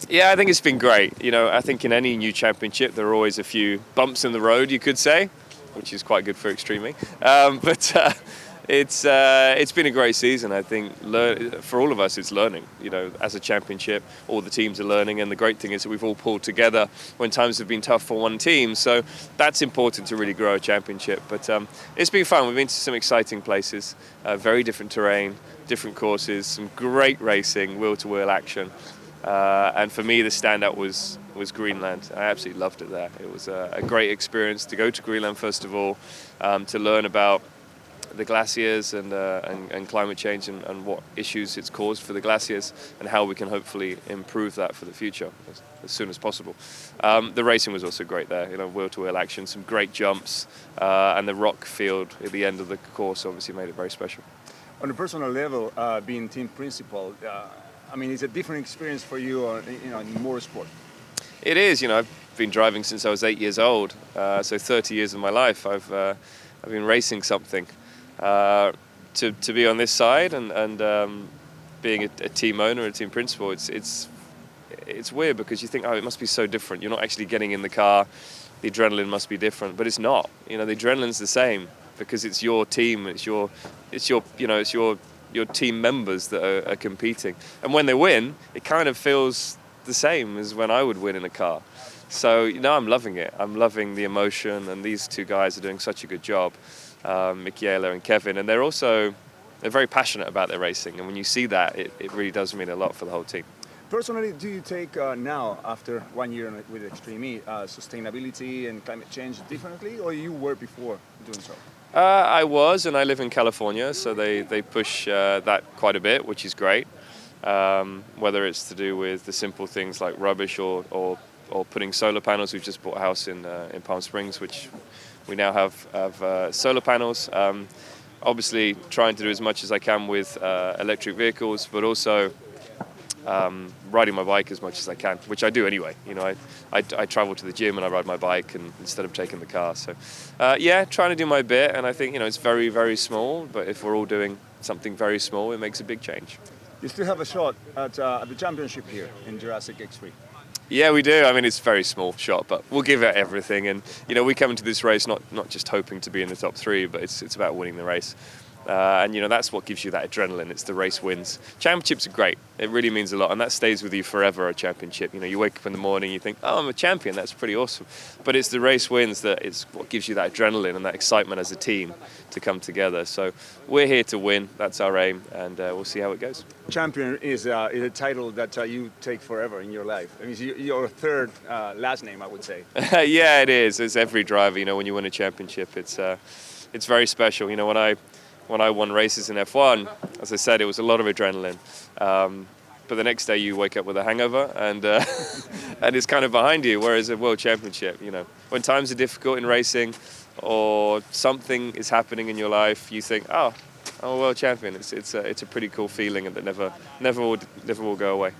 Yeah, I think it's been great. You know, I think in any new championship there are always a few bumps in the road, you could say, which is quite good for Extreme E. It's been a great season. I think for all of us it's learning. You know, as a championship, all the teams are learning, and the great thing is that we've all pulled together when times have been tough for one team. So that's important to really grow a championship. But it's been fun. We've been to some exciting places, very different terrain, different courses, some great racing, wheel-to-wheel action. And for me, the standout was Greenland. I absolutely loved it there. It was a great experience to go to Greenland, first of all, to learn about the glaciers and climate change and what issues it's caused for the glaciers and how we can hopefully improve that for the future as soon as possible. The racing was also great there, you know, wheel-to-wheel action, some great jumps, and the rock field at the end of the course obviously made it very special. On a personal level, being team principal, I mean, it's a different experience for you, in motorsport. It is. You know, I've been driving since I was 8 years old, so 30 years of my life I've been racing something. To be on this side and being a team owner, a team principal, it's weird because you think, oh, it must be so different. You're not actually getting in the car. The adrenaline must be different, but it's not. You know, the adrenaline's the same because it's your team. It's your team members that are competing, and when they win, it kind of feels the same as when I would win in a car. So, you know, I'm loving it. I'm loving the emotion, and these two guys are doing such a good job, Michaela and Kevin, and they're very passionate about their racing, and when you see that, it really does mean a lot for the whole team. Personally, do you take now, after 1 year with Extreme E, sustainability and climate change differently, or you were before doing so? I was, and I live in California, so they push that quite a bit, which is great. Whether it's to do with the simple things like rubbish or putting solar panels. We've just bought a house in Palm Springs, which we now have solar panels. Obviously, trying to do as much as I can with electric vehicles, but also riding my bike as much as I can, which I do anyway. You know, I travel to the gym and I ride my bike instead of taking the car. So, yeah, trying to do my bit, and I think, you know, it's very, very small, but if we're all doing something very small, it makes a big change. You still have a shot at the championship here in Jurassic X3. Yeah, we do. I mean, it's a very small shot, but we'll give it everything. And, you know, we come into this race not just hoping to be in the top three, but it's about winning the race. And, you know, that's what gives you that adrenaline. It's the race wins. Championships are great. It really means a lot, and that stays with you forever, a championship. You know, you wake up in the morning, you think, oh, I'm a champion. That's pretty awesome. But it's the race wins that is what gives you that adrenaline and that excitement as a team to come together. So we're here to win. That's our aim, and we'll see how it goes. Champion is a title that you take forever in your life. I mean, it's your third last name, I would say. Yeah, it is. It's every driver. You know, when you win a championship, it's very special. You know, when I won races in F1, as I said, it was a lot of adrenaline. But the next day you wake up with a hangover and and it's kind of behind you, whereas a world championship, you know, when times are difficult in racing or something is happening in your life, you think, oh, I'm a world champion. It's a pretty cool feeling, and that never will go away.